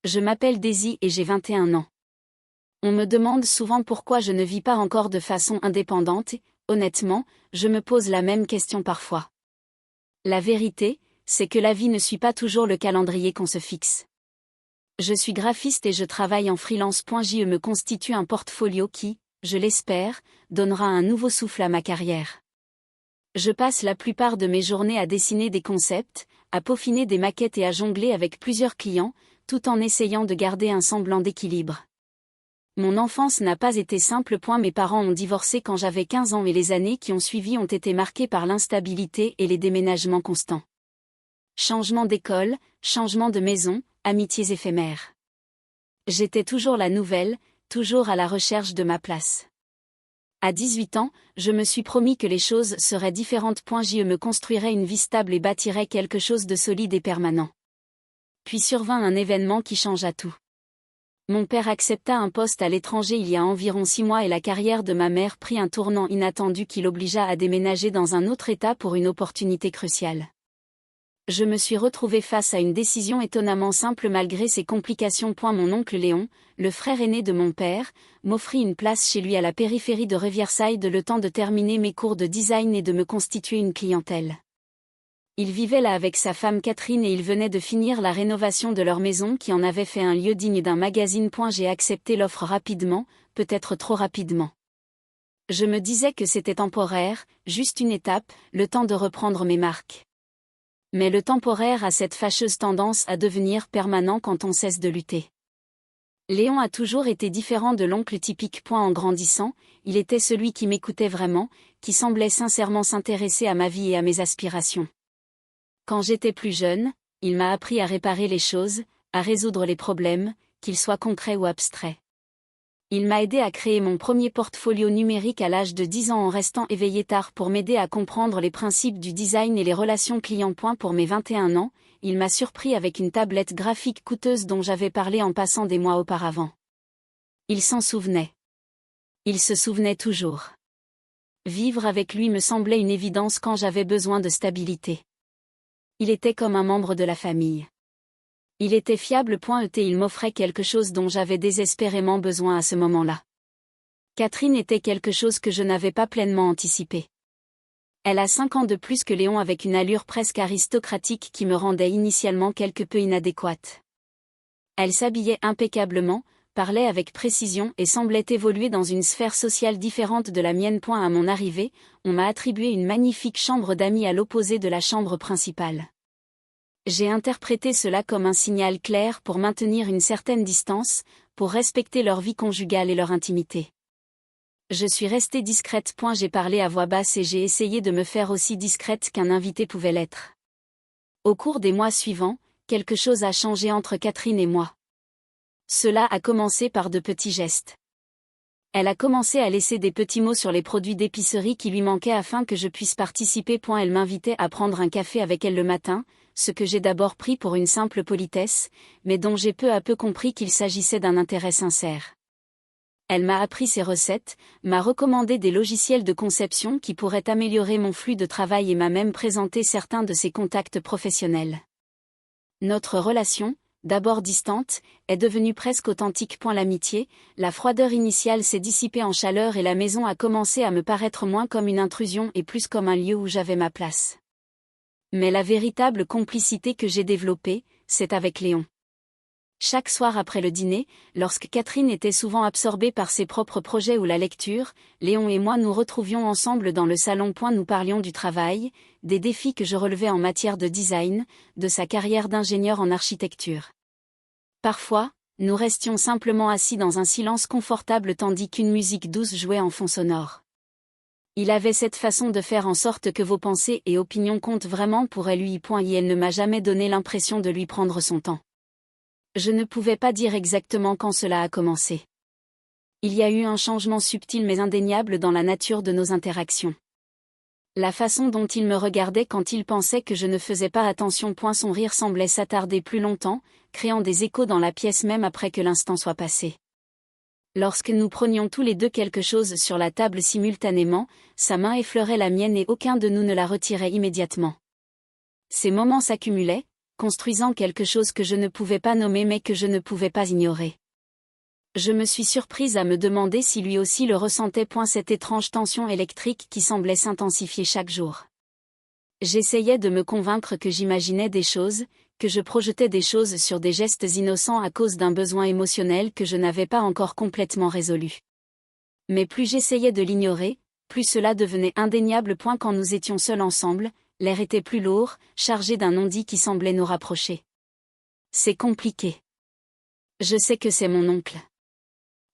Je m'appelle Daisy et j'ai 21 ans. On me demande souvent pourquoi je ne vis pas encore de façon indépendante et, honnêtement, je me pose la même question parfois. La vérité, c'est que la vie ne suit pas toujours le calendrier qu'on se fixe. Je suis graphiste et je travaille en freelance. Je me constitue un portfolio qui, je l'espère, donnera un nouveau souffle à ma carrière. Je passe la plupart de mes journées à dessiner des concepts, à peaufiner des maquettes et à jongler avec plusieurs clients, tout en essayant de garder un semblant d'équilibre. Mon enfance n'a pas été simple. Mes parents ont divorcé quand j'avais 15 ans et les années qui ont suivi ont été marquées par l'instabilité et les déménagements constants. Changement d'école, changement de maison, amitiés éphémères. J'étais toujours la nouvelle, toujours à la recherche de ma place. À 18 ans, je me suis promis que les choses seraient différentes. Je me construirais une vie stable et bâtirais quelque chose de solide et permanent. Puis survint un événement qui changea tout. Mon père accepta un poste à l'étranger il y a environ 6 mois et la carrière de ma mère prit un tournant inattendu qui l'obligea à déménager dans un autre état pour une opportunité cruciale. Je me suis retrouvée face à une décision étonnamment simple malgré ses complications. Mon oncle Léon, le frère aîné de mon père, m'offrit une place chez lui à la périphérie de Riverside le temps de terminer mes cours de design et de me constituer une clientèle. Il vivait là avec sa femme Catherine et il venait de finir la rénovation de leur maison qui en avait fait un lieu digne d'un magazine. J'ai accepté l'offre rapidement, peut-être trop rapidement. Je me disais que c'était temporaire, juste une étape, le temps de reprendre mes marques. Mais le temporaire a cette fâcheuse tendance à devenir permanent quand on cesse de lutter. Léon a toujours été différent de l'oncle typique. En grandissant, il était celui qui m'écoutait vraiment, qui semblait sincèrement s'intéresser à ma vie et à mes aspirations. Quand j'étais plus jeune, il m'a appris à réparer les choses, à résoudre les problèmes, qu'ils soient concrets ou abstraits. Il m'a aidé à créer mon premier portfolio numérique à l'âge de 10 ans en restant éveillé tard pour m'aider à comprendre les principes du design et les relations clients. Pour mes 21 ans, il m'a surpris avec une tablette graphique coûteuse dont j'avais parlé en passant des mois auparavant. Il s'en souvenait. Il se souvenait toujours. Vivre avec lui me semblait une évidence quand j'avais besoin de stabilité. Il était comme un membre de la famille. Il était fiable. Il m'offrait quelque chose dont j'avais désespérément besoin à ce moment-là. Catherine était quelque chose que je n'avais pas pleinement anticipé. Elle a 5 ans de plus que Léon avec une allure presque aristocratique qui me rendait initialement quelque peu inadéquate. Elle s'habillait impeccablement, parlait avec précision et semblait évoluer dans une sphère sociale différente de la mienne. À mon arrivée, on m'a attribué une magnifique chambre d'amis à l'opposé de la chambre principale. J'ai interprété cela comme un signal clair pour maintenir une certaine distance, pour respecter leur vie conjugale et leur intimité. Je suis restée discrète. J'ai parlé à voix basse et j'ai essayé de me faire aussi discrète qu'un invité pouvait l'être. Au cours des mois suivants, quelque chose a changé entre Catherine et moi. Cela a commencé par de petits gestes. Elle a commencé à laisser des petits mots sur les produits d'épicerie qui lui manquaient afin que je puisse participer. Elle m'invitait à prendre un café avec elle le matin, ce que j'ai d'abord pris pour une simple politesse, mais dont j'ai peu à peu compris qu'il s'agissait d'un intérêt sincère. Elle m'a appris ses recettes, m'a recommandé des logiciels de conception qui pourraient améliorer mon flux de travail et m'a même présenté certains de ses contacts professionnels. Notre relation, d'abord distante, est devenue presque authentique. L'amitié, la froideur initiale s'est dissipée en chaleur et la maison a commencé à me paraître moins comme une intrusion et plus comme un lieu où j'avais ma place. Mais la véritable complicité que j'ai développée, c'est avec Léon. Chaque soir après le dîner, lorsque Catherine était souvent absorbée par ses propres projets ou la lecture, Léon et moi nous retrouvions ensemble dans le salon. Nous parlions du travail, des défis que je relevais en matière de design, de sa carrière d'ingénieur en architecture. Parfois, nous restions simplement assis dans un silence confortable tandis qu'une musique douce jouait en fond sonore. Il avait cette façon de faire en sorte que vos pensées et opinions comptent vraiment pour lui. Et elle ne m'a jamais donné l'impression de lui prendre son temps. Je ne pouvais pas dire exactement quand cela a commencé. Il y a eu un changement subtil mais indéniable dans la nature de nos interactions. La façon dont il me regardait quand il pensait que je ne faisais pas attention. Son rire semblait s'attarder plus longtemps, créant des échos dans la pièce même après que l'instant soit passé. Lorsque nous prenions tous les deux quelque chose sur la table simultanément, sa main effleurait la mienne et aucun de nous ne la retirait immédiatement. Ces moments s'accumulaient, construisant quelque chose que je ne pouvais pas nommer mais que je ne pouvais pas ignorer. Je me suis surprise à me demander si lui aussi le ressentait. Cette étrange tension électrique qui semblait s'intensifier chaque jour. J'essayais de me convaincre que j'imaginais des choses, que je projetais des choses sur des gestes innocents à cause d'un besoin émotionnel que je n'avais pas encore complètement résolu. Mais plus j'essayais de l'ignorer, plus cela devenait indéniable. Quand nous étions seuls ensemble, l'air était plus lourd, chargé d'un non-dit qui semblait nous rapprocher. C'est compliqué. Je sais que c'est mon oncle.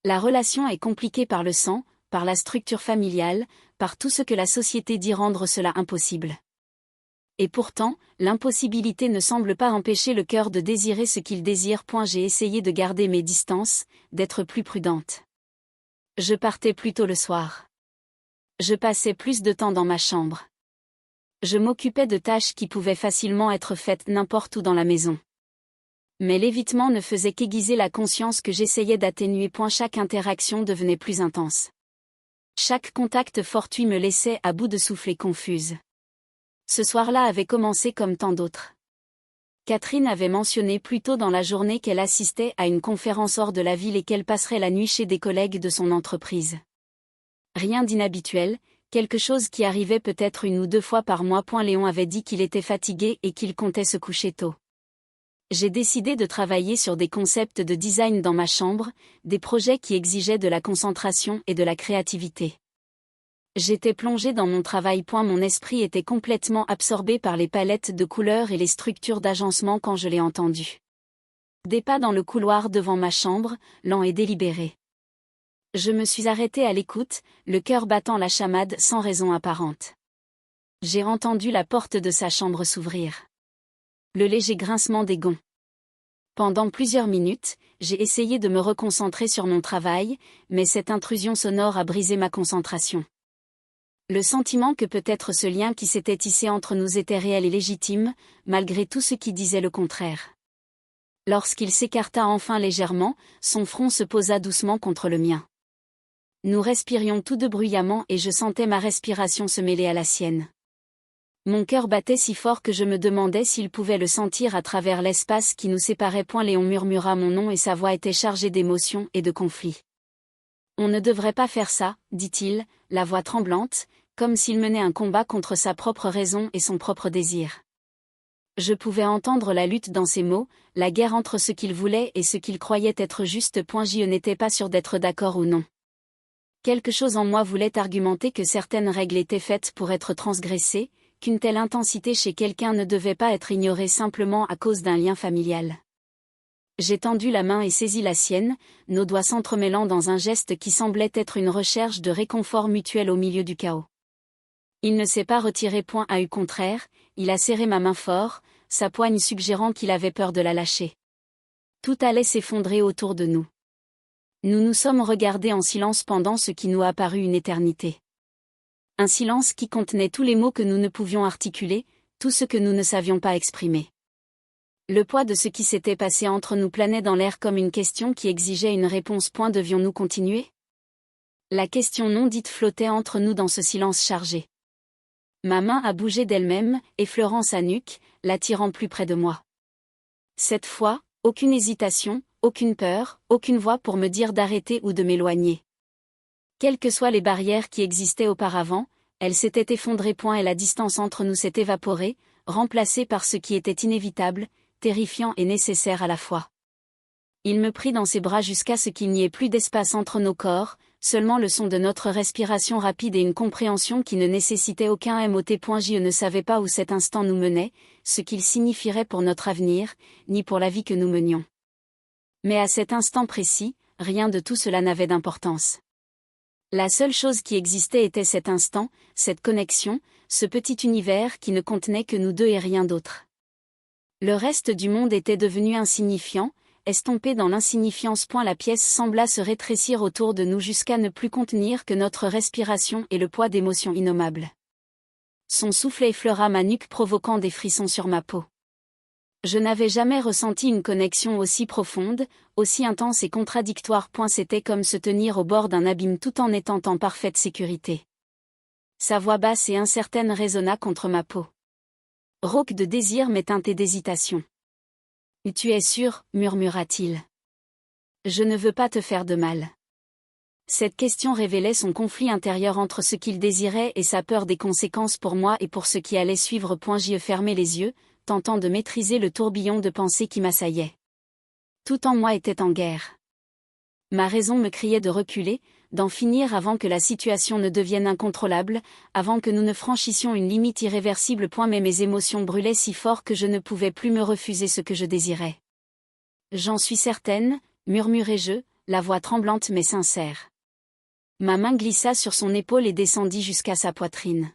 La relation est compliquée par le sang, par la structure familiale, par tout ce que la société dit rendre cela impossible. Et pourtant, l'impossibilité ne semble pas empêcher le cœur de désirer ce qu'il désire. J'ai essayé de garder mes distances, d'être plus prudente. Je partais plus tôt le soir. Je passais plus de temps dans ma chambre. Je m'occupais de tâches qui pouvaient facilement être faites n'importe où dans la maison. Mais l'évitement ne faisait qu'aiguiser la conscience que j'essayais d'atténuer. Chaque interaction devenait plus intense. Chaque contact fortuit me laissait à bout de souffle et confuse. Ce soir-là avait commencé comme tant d'autres. Catherine avait mentionné plus tôt dans la journée qu'elle assistait à une conférence hors de la ville et qu'elle passerait la nuit chez des collègues de son entreprise. Rien d'inhabituel, quelque chose qui arrivait peut-être 1 ou 2 fois par mois. Léon avait dit qu'il était fatigué et qu'il comptait se coucher tôt. J'ai décidé de travailler sur des concepts de design dans ma chambre, des projets qui exigeaient de la concentration et de la créativité. J'étais plongée dans mon travail. Mon esprit était complètement absorbé par les palettes de couleurs et les structures d'agencement quand je l'ai entendu. Des pas dans le couloir devant ma chambre, lents et délibérés. Je me suis arrêtée à l'écoute, le cœur battant la chamade sans raison apparente. J'ai entendu la porte de sa chambre s'ouvrir. Le léger grincement des gonds. Pendant plusieurs minutes, j'ai essayé de me reconcentrer sur mon travail, mais cette intrusion sonore a brisé ma concentration. Le sentiment que peut-être ce lien qui s'était tissé entre nous était réel et légitime, malgré tout ce qui disait le contraire. Lorsqu'il s'écarta enfin légèrement, son front se posa doucement contre le mien. Nous respirions tous deux bruyamment et je sentais ma respiration se mêler à la sienne. Mon cœur battait si fort que je me demandais s'il pouvait le sentir à travers l'espace qui nous séparait. Léon murmura mon nom et sa voix était chargée d'émotion et de conflit. On ne devrait pas faire ça, dit-il, la voix tremblante, comme s'il menait un combat contre sa propre raison et son propre désir. Je pouvais entendre la lutte dans ses mots, la guerre entre ce qu'il voulait et ce qu'il croyait être juste. Je n'étais pas sûre d'être d'accord ou non. Quelque chose en moi voulait argumenter que certaines règles étaient faites pour être transgressées, qu'une telle intensité chez quelqu'un ne devait pas être ignorée simplement à cause d'un lien familial. J'ai tendu la main et saisi la sienne, nos doigts s'entremêlant dans un geste qui semblait être une recherche de réconfort mutuel au milieu du chaos. Il ne s'est pas retiré. À au contraire, il a serré ma main fort, sa poigne suggérant qu'il avait peur de la lâcher. Tout allait s'effondrer autour de nous. Nous nous sommes regardés en silence pendant ce qui nous a paru une éternité. Un silence qui contenait tous les mots que nous ne pouvions articuler, tout ce que nous ne savions pas exprimer. Le poids de ce qui s'était passé entre nous planait dans l'air comme une question qui exigeait une réponse. Devions-nous continuer ? La question non dite flottait entre nous dans ce silence chargé. Ma main a bougé d'elle-même, effleurant sa nuque, l'attirant plus près de moi. Cette fois, aucune hésitation, aucune peur, aucune voix pour me dire d'arrêter ou de m'éloigner. Quelles que soient les barrières qui existaient auparavant, elles s'étaient effondrées. Et la distance entre nous s'est évaporée, remplacée par ce qui était inévitable, terrifiant et nécessaire à la fois. Il me prit dans ses bras jusqu'à ce qu'il n'y ait plus d'espace entre nos corps, seulement le son de notre respiration rapide et une compréhension qui ne nécessitait aucun mot. Je ne savais pas où cet instant nous menait, ce qu'il signifierait pour notre avenir, ni pour la vie que nous menions. Mais à cet instant précis, rien de tout cela n'avait d'importance. La seule chose qui existait était cet instant, cette connexion, ce petit univers qui ne contenait que nous deux et rien d'autre. Le reste du monde était devenu insignifiant, estompé dans l'insignifiance. La pièce sembla se rétrécir autour de nous jusqu'à ne plus contenir que notre respiration et le poids d'émotions innommables. Son souffle effleura ma nuque provoquant des frissons sur ma peau. Je n'avais jamais ressenti une connexion aussi profonde, aussi intense et contradictoire. C'était comme se tenir au bord d'un abîme tout en étant en parfaite sécurité. Sa voix basse et incertaine résonna contre ma peau. Rauque de désir mais teintée d'hésitation. Tu es sûr, murmura-t-il. Je ne veux pas te faire de mal. Cette question révélait son conflit intérieur entre ce qu'il désirait et sa peur des conséquences pour moi et pour ce qui allait suivre. J'y fermais les yeux, tentant de maîtriser le tourbillon de pensées qui m'assaillait. Tout en moi était en guerre. Ma raison me criait de reculer, d'en finir avant que la situation ne devienne incontrôlable, avant que nous ne franchissions une limite irréversible. Mais mes émotions brûlaient si fort que je ne pouvais plus me refuser ce que je désirais. J'en suis certaine, murmurai-je, la voix tremblante mais sincère. Ma main glissa sur son épaule et descendit jusqu'à sa poitrine.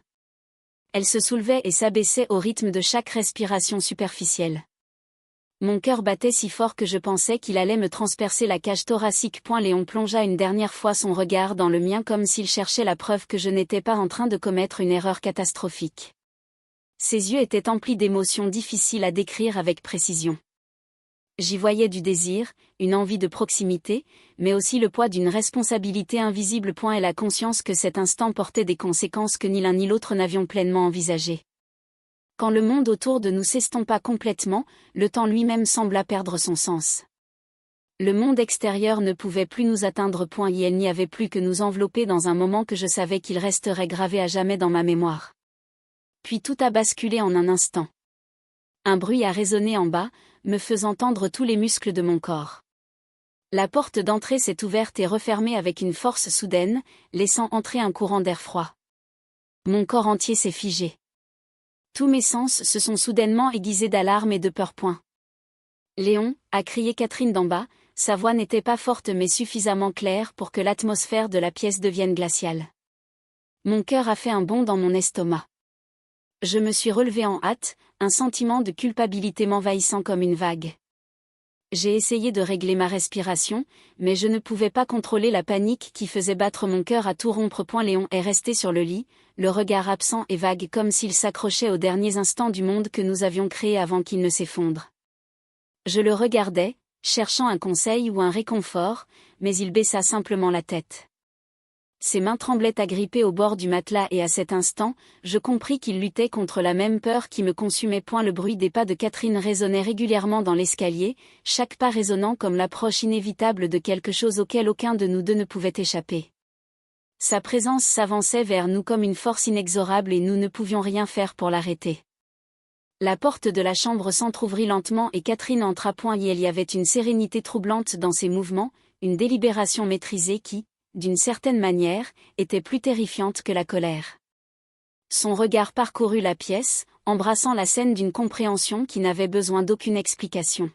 Elle se soulevait et s'abaissait au rythme de chaque respiration superficielle. Mon cœur battait si fort que je pensais qu'il allait me transpercer la cage thoracique. Léon plongea une dernière fois son regard dans le mien comme s'il cherchait la preuve que je n'étais pas en train de commettre une erreur catastrophique. Ses yeux étaient emplis d'émotions difficiles à décrire avec précision. J'y voyais du désir, une envie de proximité, mais aussi le poids d'une responsabilité invisible. Et la conscience que cet instant portait des conséquences que ni l'un ni l'autre n'avions pleinement envisagées. Quand le monde autour de nous s'estompa complètement, le temps lui-même sembla perdre son sens. Le monde extérieur ne pouvait plus nous atteindre. Et il n'y avait plus que nous envelopper dans un moment que je savais qu'il resterait gravé à jamais dans ma mémoire. Puis tout a basculé en un instant. Un bruit a résonné en bas, me faisant tendre tous les muscles de mon corps. La porte d'entrée s'est ouverte et refermée avec une force soudaine, laissant entrer un courant d'air froid. Mon corps entier s'est figé. Tous mes sens se sont soudainement aiguisés d'alarme et de peur. Léon, a crié Catherine d'en bas, sa voix n'était pas forte mais suffisamment claire pour que l'atmosphère de la pièce devienne glaciale. Mon cœur a fait un bond dans mon estomac. Je me suis relevée en hâte, un sentiment de culpabilité m'envahissant comme une vague. J'ai essayé de régler ma respiration, mais je ne pouvais pas contrôler la panique qui faisait battre mon cœur à tout rompre. Léon est resté sur le lit, le regard absent et vague comme s'il s'accrochait aux derniers instants du monde que nous avions créé avant qu'il ne s'effondre. Je le regardais, cherchant un conseil ou un réconfort, mais il baissa simplement la tête. Ses mains tremblaient agrippées au bord du matelas et à cet instant, je compris qu'il luttait contre la même peur qui me consumait. Le bruit des pas de Catherine résonnait régulièrement dans l'escalier, chaque pas résonnant comme l'approche inévitable de quelque chose auquel aucun de nous deux ne pouvait échapper. Sa présence s'avançait vers nous comme une force inexorable et nous ne pouvions rien faire pour l'arrêter. La porte de la chambre s'entr'ouvrit lentement et Catherine entra. Il y avait une sérénité troublante dans ses mouvements, une délibération maîtrisée qui, d'une certaine manière, était plus terrifiante que la colère. Son regard parcourut la pièce, embrassant la scène d'une compréhension qui n'avait besoin d'aucune explication.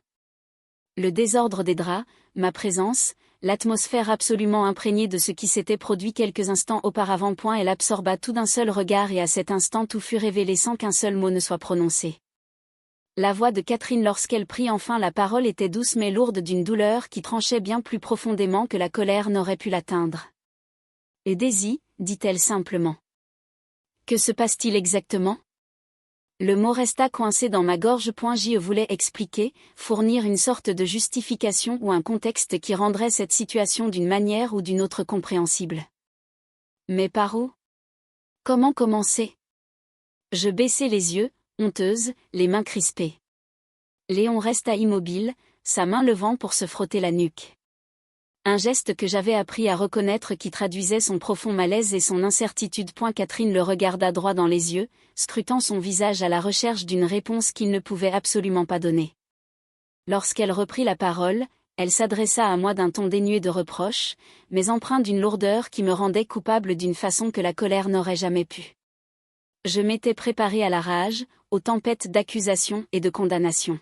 Le désordre des draps, ma présence, l'atmosphère absolument imprégnée de ce qui s'était produit quelques instants auparavant. Elle absorba tout d'un seul regard et à cet instant tout fut révélé sans qu'un seul mot ne soit prononcé. La voix de Catherine lorsqu'elle prit enfin la parole était douce mais lourde d'une douleur qui tranchait bien plus profondément que la colère n'aurait pu l'atteindre. « Et Daisy, dit-elle simplement. Que se passe-t-il exactement ? Le mot resta coincé dans ma gorge. J'y voulais expliquer, fournir une sorte de justification ou un contexte qui rendrait cette situation d'une manière ou d'une autre compréhensible. Mais par où ? Comment commencer ? Je baissai les yeux, honteuse, les mains crispées. Léon resta immobile, sa main levant pour se frotter la nuque. Un geste que j'avais appris à reconnaître qui traduisait son profond malaise et son incertitude. Catherine le regarda droit dans les yeux, scrutant son visage à la recherche d'une réponse qu'il ne pouvait absolument pas donner. Lorsqu'elle reprit la parole, elle s'adressa à moi d'un ton dénué de reproche, mais empreint d'une lourdeur qui me rendait coupable d'une façon que la colère n'aurait jamais pu. Je m'étais préparé à la rage, aux tempêtes d'accusation et de condamnation.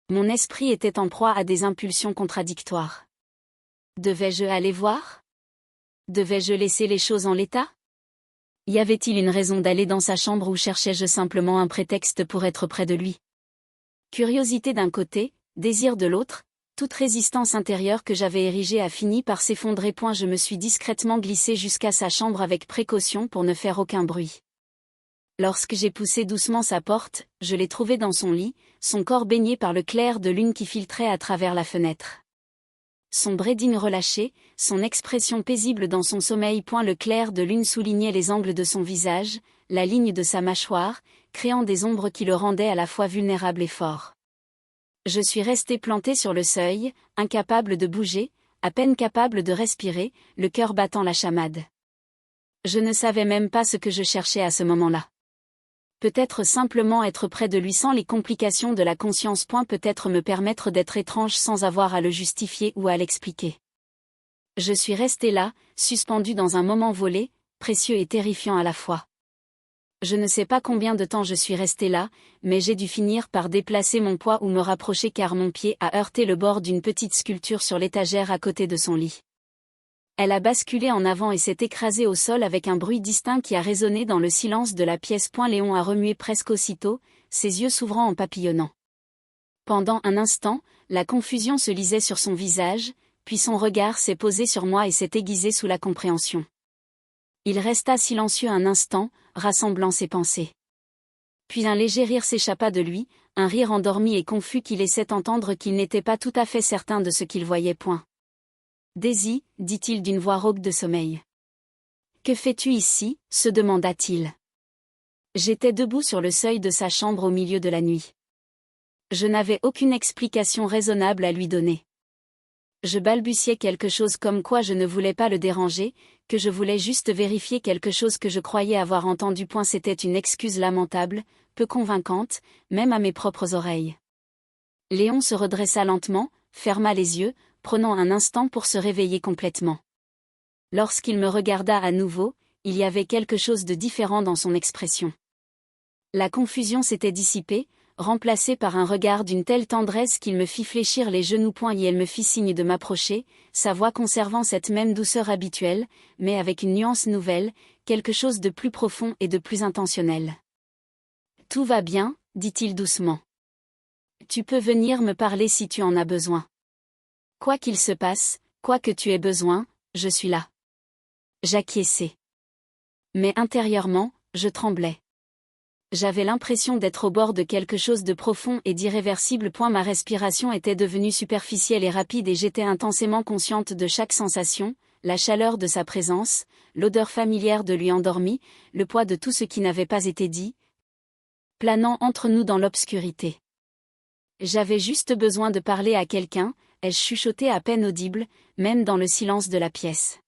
Mon esprit était en proie à des impulsions contradictoires. Devais-je aller voir ? Devais-je laisser les choses en l'état ? Y avait-il une raison d'aller dans sa chambre ou cherchais-je simplement un prétexte pour être près de lui ? Curiosité d'un côté, désir de l'autre, toute résistance intérieure que j'avais érigée a fini par s'effondrer. Je me suis discrètement glissé jusqu'à sa chambre avec précaution pour ne faire aucun bruit. Lorsque j'ai poussé doucement sa porte, je l'ai trouvé dans son lit, son corps baigné par le clair de lune qui filtrait à travers la fenêtre. Son breding relâché, son expression paisible dans son sommeil. Le clair de lune soulignait les angles de son visage, la ligne de sa mâchoire, créant des ombres qui le rendaient à la fois vulnérable et fort. Je suis resté planté sur le seuil, incapable de bouger, à peine capable de respirer, le cœur battant la chamade. Je ne savais même pas ce que je cherchais à ce moment-là. Peut-être simplement être près de lui sans les complications de la conscience. Peut-être me permettre d'être étrange sans avoir à le justifier ou à l'expliquer. Je suis resté là, suspendu dans un moment volé, précieux et terrifiant à la fois. Je ne sais pas combien de temps je suis resté là, mais j'ai dû finir par déplacer mon poids ou me rapprocher car mon pied a heurté le bord d'une petite sculpture sur l'étagère à côté de son lit. Elle a basculé en avant et s'est écrasée au sol avec un bruit distinct qui a résonné dans le silence de la pièce. Léon a remué presque aussitôt, ses yeux s'ouvrant en papillonnant. Pendant un instant, la confusion se lisait sur son visage, puis son regard s'est posé sur moi et s'est aiguisé sous la compréhension. Il resta silencieux un instant, rassemblant ses pensées. Puis un léger rire s'échappa de lui, un rire endormi et confus qui laissait entendre qu'il n'était pas tout à fait certain de ce qu'il voyait. Daisy, dit-il d'une voix rauque de sommeil. Que fais-tu ici, se demanda-t-il. J'étais debout sur le seuil de sa chambre au milieu de la nuit. Je n'avais aucune explication raisonnable à lui donner. Je balbutiais quelque chose comme quoi je ne voulais pas le déranger, que je voulais juste vérifier quelque chose que je croyais avoir entendu. C'était une excuse lamentable, peu convaincante, même à mes propres oreilles. Léon se redressa lentement, ferma les yeux, prenant un instant pour se réveiller complètement. Lorsqu'il me regarda à nouveau, il y avait quelque chose de différent dans son expression. La confusion s'était dissipée, remplacée par un regard d'une telle tendresse qu'il me fit fléchir les genoux. Et elle me fit signe de m'approcher, sa voix conservant cette même douceur habituelle, mais avec une nuance nouvelle, quelque chose de plus profond et de plus intentionnel. « Tout va bien, dit-il doucement. Tu peux venir me parler si tu en as besoin. Quoi qu'il se passe, quoi que tu aies besoin, je suis là. » J'acquiesçai. Mais intérieurement, je tremblais. J'avais l'impression d'être au bord de quelque chose de profond et d'irréversible. Ma respiration était devenue superficielle et rapide et j'étais intensément consciente de chaque sensation, la chaleur de sa présence, l'odeur familière de lui endormi, le poids de tout ce qui n'avait pas été dit, planant entre nous dans l'obscurité. J'avais juste besoin de parler à quelqu'un, ai-je chuchoté à peine audible, même dans le silence de la pièce.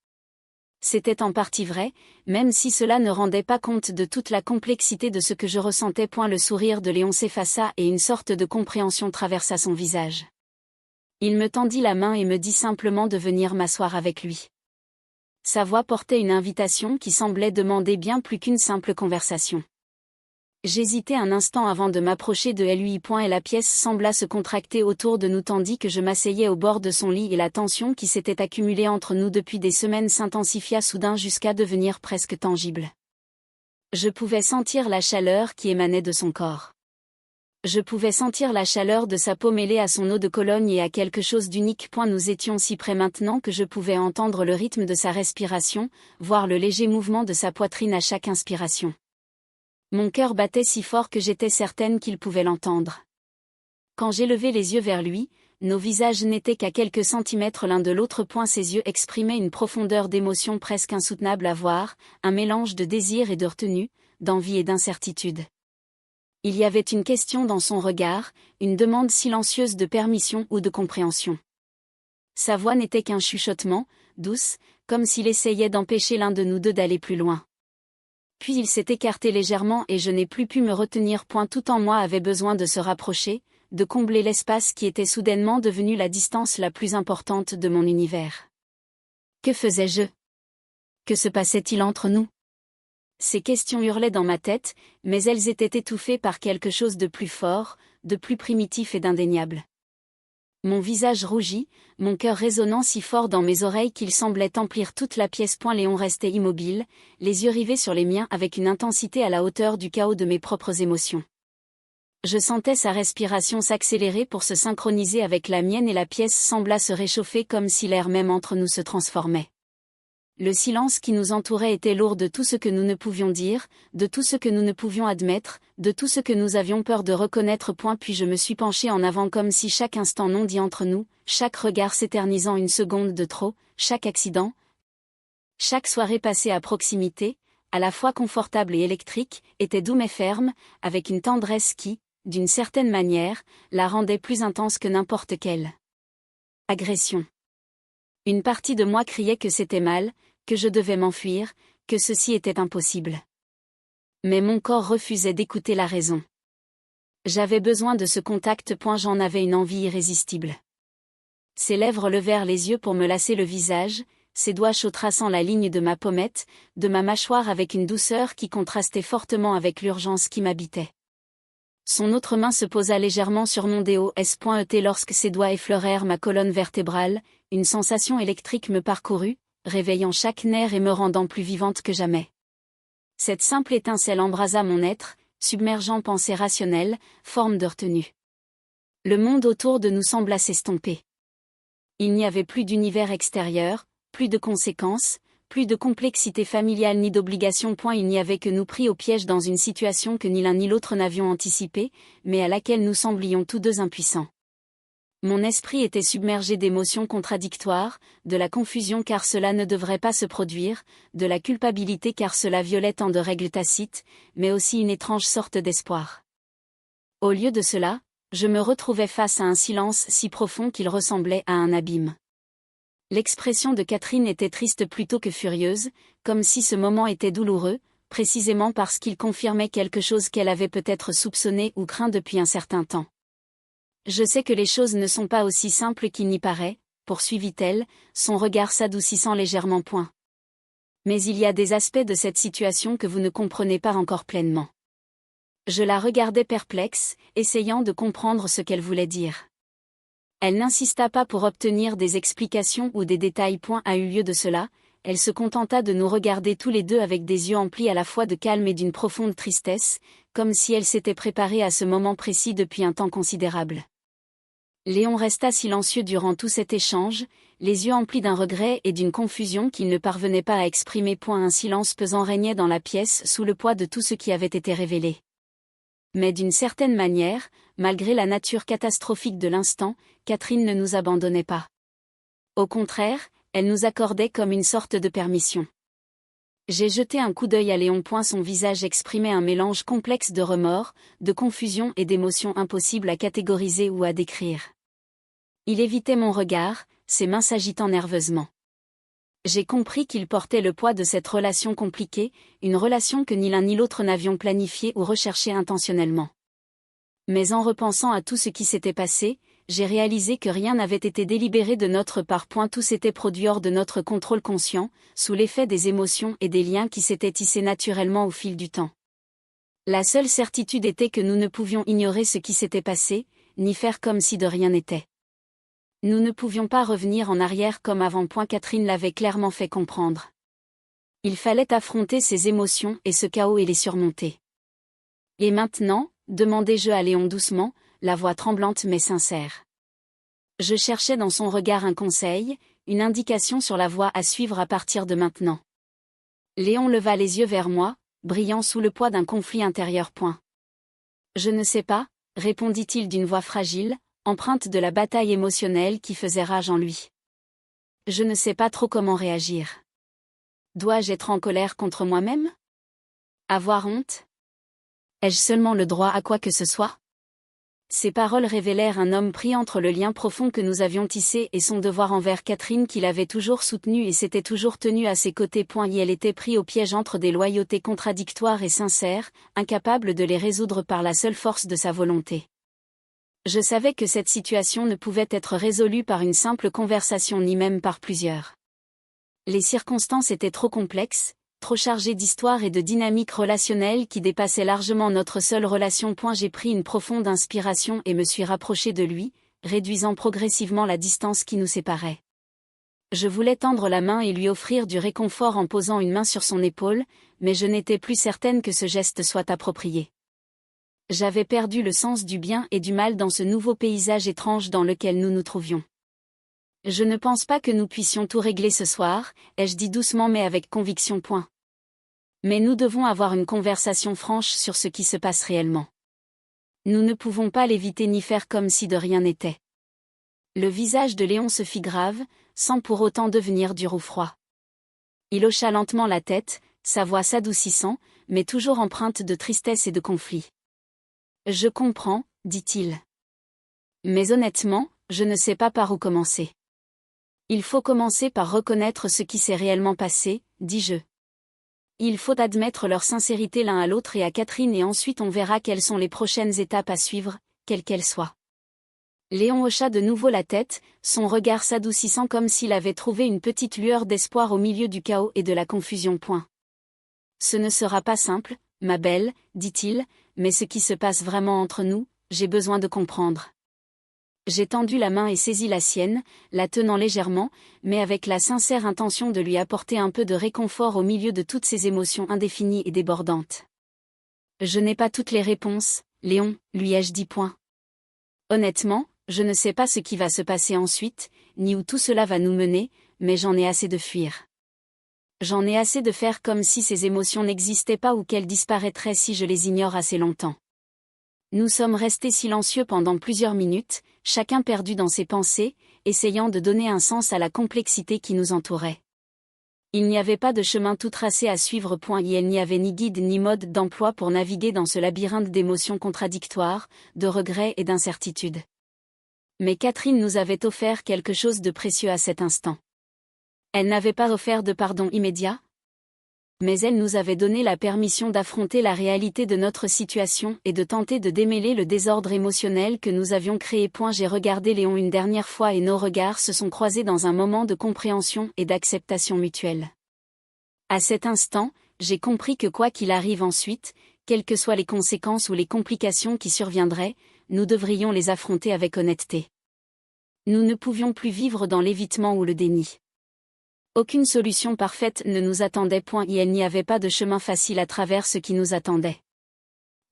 C'était en partie vrai, même si cela ne rendait pas compte de toute la complexité de ce que je ressentais. Le sourire de Léon s'effaça et une sorte de compréhension traversa son visage. Il me tendit la main et me dit simplement de venir m'asseoir avec lui. Sa voix portait une invitation qui semblait demander bien plus qu'une simple conversation. J'hésitai un instant avant de m'approcher de lui. Et la pièce sembla se contracter autour de nous tandis que je m'asseyais au bord de son lit et la tension qui s'était accumulée entre nous depuis des semaines s'intensifia soudain jusqu'à devenir presque tangible. Je pouvais sentir la chaleur qui émanait de son corps. Je pouvais sentir la chaleur de sa peau mêlée à son eau de Cologne et à quelque chose d'unique. Nous étions si près maintenant que je pouvais entendre le rythme de sa respiration, voir le léger mouvement de sa poitrine à chaque inspiration. Mon cœur battait si fort que j'étais certaine qu'il pouvait l'entendre. Quand j'élevai les yeux vers lui, nos visages n'étaient qu'à quelques centimètres l'un de l'autre. Ses yeux exprimaient une profondeur d'émotion presque insoutenable à voir, un mélange de désir et de retenue, d'envie et d'incertitude. Il y avait une question dans son regard, une demande silencieuse de permission ou de compréhension. Sa voix n'était qu'un chuchotement, douce, comme s'il essayait d'empêcher l'un de nous deux d'aller plus loin. Puis il s'est écarté légèrement et je n'ai plus pu me retenir. Tout en moi avait besoin de se rapprocher, de combler l'espace qui était soudainement devenu la distance la plus importante de mon univers. Que faisais-je? Que se passait-il entre nous? Ces questions hurlaient dans ma tête, mais elles étaient étouffées par quelque chose de plus fort, de plus primitif et d'indéniable. Mon visage rougit, mon cœur résonnant si fort dans mes oreilles qu'il semblait emplir toute la pièce. Léon restait immobile, les yeux rivés sur les miens avec une intensité à la hauteur du chaos de mes propres émotions. Je sentais sa respiration s'accélérer pour se synchroniser avec la mienne et la pièce sembla se réchauffer comme si l'air même entre nous se transformait. Le silence qui nous entourait était lourd de tout ce que nous ne pouvions dire, de tout ce que nous ne pouvions admettre, de tout ce que nous avions peur de reconnaître. Puis je me suis penchée en avant comme si chaque instant non dit entre nous, chaque regard s'éternisant une seconde de trop, chaque accident, chaque soirée passée à proximité, à la fois confortable et électrique, était doux mais ferme, avec une tendresse qui, d'une certaine manière, la rendait plus intense que n'importe quelle agression. Une partie de moi criait que c'était mal, que je devais m'enfuir, que ceci était impossible. Mais mon corps refusait d'écouter la raison. J'avais besoin de ce contact. J'en avais une envie irrésistible. Ses lèvres levèrent les yeux pour me lasser le visage, ses doigts chauds traçant la ligne de ma pommette, de ma mâchoire avec une douceur qui contrastait fortement avec l'urgence qui m'habitait. Son autre main se posa légèrement sur mon dos. Lorsque ses doigts effleurèrent ma colonne vertébrale, une sensation électrique me parcourut, réveillant chaque nerf et me rendant plus vivante que jamais. Cette simple étincelle embrasa mon être, submergeant pensée rationnelle, forme de retenue. Le monde autour de nous sembla s'estomper. Il n'y avait plus d'univers extérieur, plus de conséquences, plus de complexité familiale ni d'obligation. Il n'y avait que nous pris au piège dans une situation que ni l'un ni l'autre n'avions anticipée, mais à laquelle nous semblions tous deux impuissants. Mon esprit était submergé d'émotions contradictoires, de la confusion car cela ne devrait pas se produire, de la culpabilité car cela violait tant de règles tacites, mais aussi une étrange sorte d'espoir. Au lieu de cela, je me retrouvais face à un silence si profond qu'il ressemblait à un abîme. L'expression de Catherine était triste plutôt que furieuse, comme si ce moment était douloureux, précisément parce qu'il confirmait quelque chose qu'elle avait peut-être soupçonné ou craint depuis un certain temps. Je sais que les choses ne sont pas aussi simples qu'il n'y paraît, poursuivit-elle, son regard s'adoucissant légèrement. Mais il y a des aspects de cette situation que vous ne comprenez pas encore pleinement. Je la regardais perplexe, essayant de comprendre ce qu'elle voulait dire. Elle n'insista pas pour obtenir des explications ou des détails. A eu lieu de cela, elle se contenta de nous regarder tous les deux avec des yeux emplis à la fois de calme et d'une profonde tristesse, comme si elle s'était préparée à ce moment précis depuis un temps considérable. Léon resta silencieux durant tout cet échange, les yeux emplis d'un regret et d'une confusion qu'il ne parvenait pas à exprimer. Un silence pesant régnait dans la pièce sous le poids de tout ce qui avait été révélé. Mais d'une certaine manière, malgré la nature catastrophique de l'instant, Catherine ne nous abandonnait pas. Au contraire, elle nous accordait comme une sorte de permission. J'ai jeté un coup d'œil à Léon. Son visage exprimait un mélange complexe de remords, de confusion et d'émotions impossibles à catégoriser ou à décrire. Il évitait mon regard, ses mains s'agitant nerveusement. J'ai compris qu'il portait le poids de cette relation compliquée, une relation que ni l'un ni l'autre n'avions planifiée ou recherchée intentionnellement. Mais en repensant à tout ce qui s'était passé, j'ai réalisé que rien n'avait été délibéré de notre part. Tout s'était produit hors de notre contrôle conscient, sous l'effet des émotions et des liens qui s'étaient tissés naturellement au fil du temps. La seule certitude était que nous ne pouvions ignorer ce qui s'était passé, ni faire comme si de rien n'était. Nous ne pouvions pas revenir en arrière comme avant. Catherine l'avait clairement fait comprendre. Il fallait affronter ces émotions et ce chaos et les surmonter. Et maintenant, demandai-je à Léon doucement, la voix tremblante mais sincère. Je cherchais dans son regard un conseil, une indication sur la voie à suivre à partir de maintenant. Léon leva les yeux vers moi, brillant sous le poids d'un conflit intérieur. Je ne sais pas, répondit-il d'une voix fragile, empreinte de la bataille émotionnelle qui faisait rage en lui. Je ne sais pas trop comment réagir. Dois-je être en colère contre moi-même? Avoir honte? Ai-je seulement le droit à quoi que ce soit? Ces paroles révélèrent un homme pris entre le lien profond que nous avions tissé et son devoir envers Catherine qu'il avait toujours soutenue et s'était toujours tenue à ses côtés. Et elle était pris au piège entre des loyautés contradictoires et sincères, incapable de les résoudre par la seule force de sa volonté. Je savais que cette situation ne pouvait être résolue par une simple conversation ni même par plusieurs. Les circonstances étaient trop complexes, trop chargées d'histoire et de dynamique relationnelle qui dépassaient largement notre seule relation. J'ai pris une profonde inspiration et me suis rapproché de lui, réduisant progressivement la distance qui nous séparait. Je voulais tendre la main et lui offrir du réconfort en posant une main sur son épaule, mais je n'étais plus certaine que ce geste soit approprié. J'avais perdu le sens du bien et du mal dans ce nouveau paysage étrange dans lequel nous nous trouvions. Je ne pense pas que nous puissions tout régler ce soir, ai-je dit doucement mais avec conviction. Mais nous devons avoir une conversation franche sur ce qui se passe réellement. Nous ne pouvons pas l'éviter ni faire comme si de rien n'était. Le visage de Léon se fit grave, sans pour autant devenir dur ou froid. Il hocha lentement la tête, sa voix s'adoucissant, mais toujours empreinte de tristesse et de conflit. Je comprends, dit-il. Mais honnêtement, je ne sais pas par où commencer. Il faut commencer par reconnaître ce qui s'est réellement passé, dis-je. Il faut admettre leur sincérité l'un à l'autre et à Catherine et ensuite on verra quelles sont les prochaines étapes à suivre, quelles qu'elles soient. Léon hocha de nouveau la tête, son regard s'adoucissant comme s'il avait trouvé une petite lueur d'espoir au milieu du chaos et de la confusion. Ce ne sera pas simple, ma belle, dit-il, mais ce qui se passe vraiment entre nous, j'ai besoin de comprendre. J'ai tendu la main et saisi la sienne, la tenant légèrement, mais avec la sincère intention de lui apporter un peu de réconfort au milieu de toutes ces émotions indéfinies et débordantes. Je n'ai pas toutes les réponses, Léon, lui ai-je dit. Honnêtement, je ne sais pas ce qui va se passer ensuite, ni où tout cela va nous mener, mais j'en ai assez de fuir. J'en ai assez de faire comme si ces émotions n'existaient pas ou qu'elles disparaîtraient si je les ignore assez longtemps. Nous sommes restés silencieux pendant plusieurs minutes, chacun perdu dans ses pensées, essayant de donner un sens à la complexité qui nous entourait. Il n'y avait pas de chemin tout tracé à suivre. Il n'y avait ni guide ni mode d'emploi pour naviguer dans ce labyrinthe d'émotions contradictoires, de regrets et d'incertitudes. Mais Catherine nous avait offert quelque chose de précieux à cet instant. Elle n'avait pas offert de pardon immédiat, mais elle nous avait donné la permission d'affronter la réalité de notre situation et de tenter de démêler le désordre émotionnel que nous avions créé. J'ai regardé Léon une dernière fois et nos regards se sont croisés dans un moment de compréhension et d'acceptation mutuelle. À cet instant, j'ai compris que quoi qu'il arrive ensuite, quelles que soient les conséquences ou les complications qui surviendraient, nous devrions les affronter avec honnêteté. Nous ne pouvions plus vivre dans l'évitement ou le déni. Aucune solution parfaite ne nous attendait. Et il n'y avait pas de chemin facile à travers ce qui nous attendait.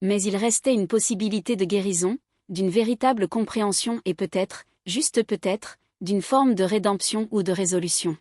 Mais il restait une possibilité de guérison, d'une véritable compréhension et peut-être, juste peut-être, d'une forme de rédemption ou de résolution.